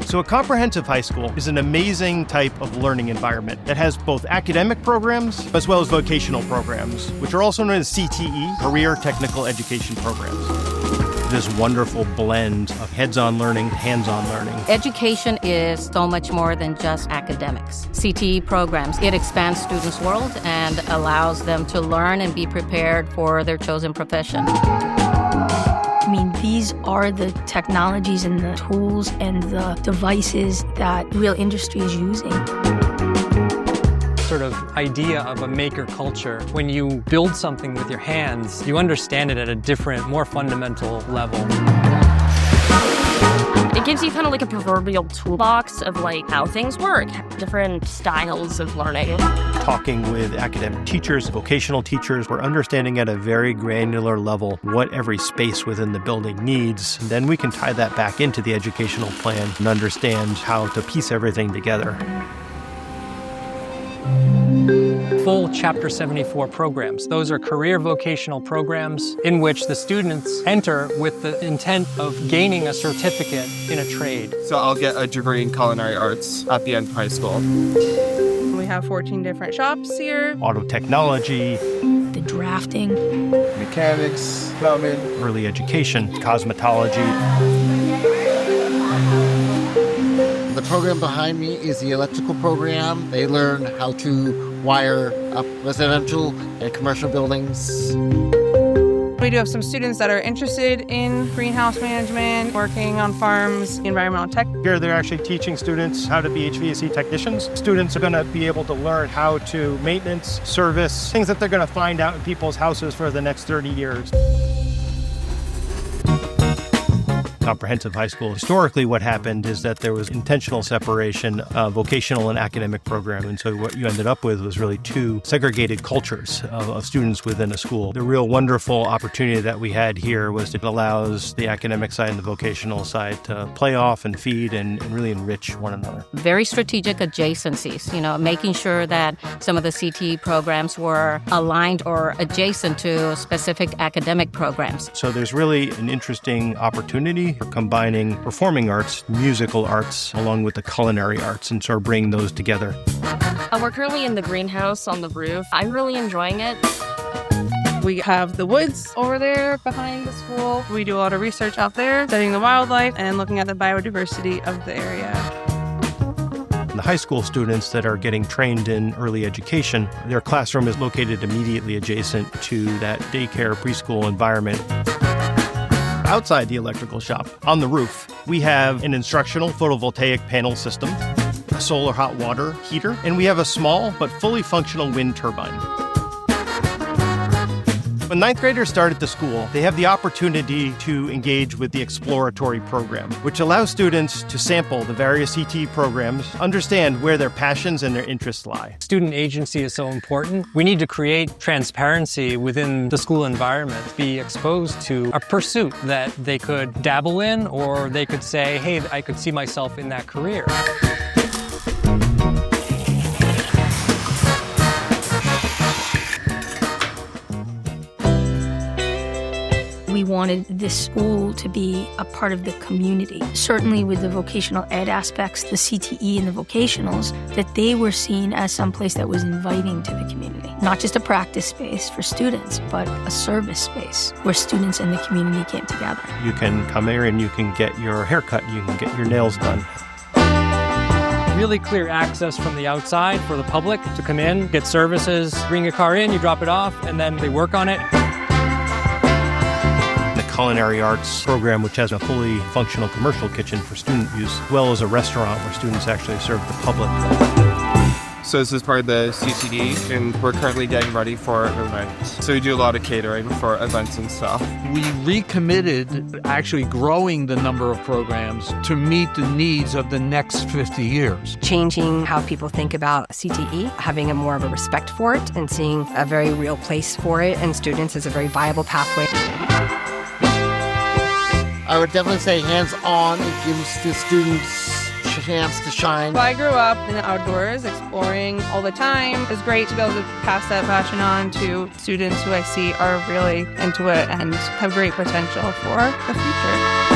So a comprehensive high school is an amazing type of learning environment that has both academic programs as well as vocational programs, which are also known as CTE, Career Technical Education Programs. This wonderful blend of heads-on learning, hands-on learning. Education is so much more than just academics. CTE programs, it expands students' world and allows them to learn and be prepared for their chosen profession. I mean, these are the technologies and the tools and the devices that real industry is using. Sort of idea of a maker culture. When you build something with your hands, you understand it at a different, more fundamental level. It gives you kind of like a proverbial toolbox of like how things work, different styles of learning. Talking with academic teachers, vocational teachers, we're understanding at a very granular level what every space within the building needs. And then we can tie that back into the educational plan and understand how to piece everything together. Full Chapter 74 programs. Those are career vocational programs in which the students enter with the intent of gaining a certificate in a trade. So I'll get a degree in culinary arts at the end of high school. We have 14 different shops here. Auto technology, The drafting, Mechanics, plumbing. early education, cosmetology. The program behind me is the electrical program. They learn how to wire up residential and commercial buildings. We do have some students that are interested in greenhouse management, working on farms, environmental tech. Here they're actually teaching students how to be HVAC technicians. Students are going to be able to learn how to maintenance, service, things that they're going to find out in people's houses for the next 30 years. Comprehensive high school. Historically, what happened is that there was intentional separation of vocational and academic program. And so what you ended up with was really two segregated cultures of students within a school. The real wonderful opportunity that we had here was it allows the academic side and the vocational side to play off and feed and really enrich one another. Very strategic adjacencies, making sure that some of the CTE programs were aligned or adjacent to specific academic programs. So there's really an interesting opportunity for combining performing arts, musical arts, along with the culinary arts, and sort of bringing those together. We're currently in the greenhouse on the roof. I'm really enjoying it. We have the woods over there behind the school. We do a lot of research out there, studying the wildlife and looking at the biodiversity of the area. The high school students that are getting trained in early education, their classroom is located immediately adjacent to that daycare preschool environment. Outside the electrical shop, on the roof, we have an instructional photovoltaic panel system, a solar hot water heater, and we have a small but fully functional wind turbine. When ninth graders start at the school, they have the opportunity to engage with the exploratory program, which allows students to sample the various CTE programs, understand where their passions and their interests lie. Student agency is so important. We need to create transparency within the school environment, be exposed to a pursuit that they could dabble in, or they could say, hey, I could see myself in that career. we wanted this school to be a part of the community. Certainly with the vocational ed aspects, the CTE and the vocationals, that they were seen as someplace that was inviting to the community. Not just a practice space for students, but a service space where students and the community came together. You can come here and you can get your hair cut, you can get your nails done. Really clear access from the outside for the public to come in, get services, bring your car in, you drop it off, and then they work on it. The culinary arts program, which has a fully functional commercial kitchen for student use, as well as a restaurant where students actually serve the public. So this is part of the CTE, and we're currently getting ready for an event. So we do a lot of catering for events and stuff. We recommitted actually growing the number of programs to meet the needs of the next 50 years. Changing how people think about CTE, having a more of a respect for it, and seeing a very real place for it and students as a very viable pathway. I would definitely say hands-on. It gives the students a chance to shine. Well, I grew up in the outdoors, exploring all the time. It's great to be able to pass that passion on to students who I see are really into it and have great potential for the future.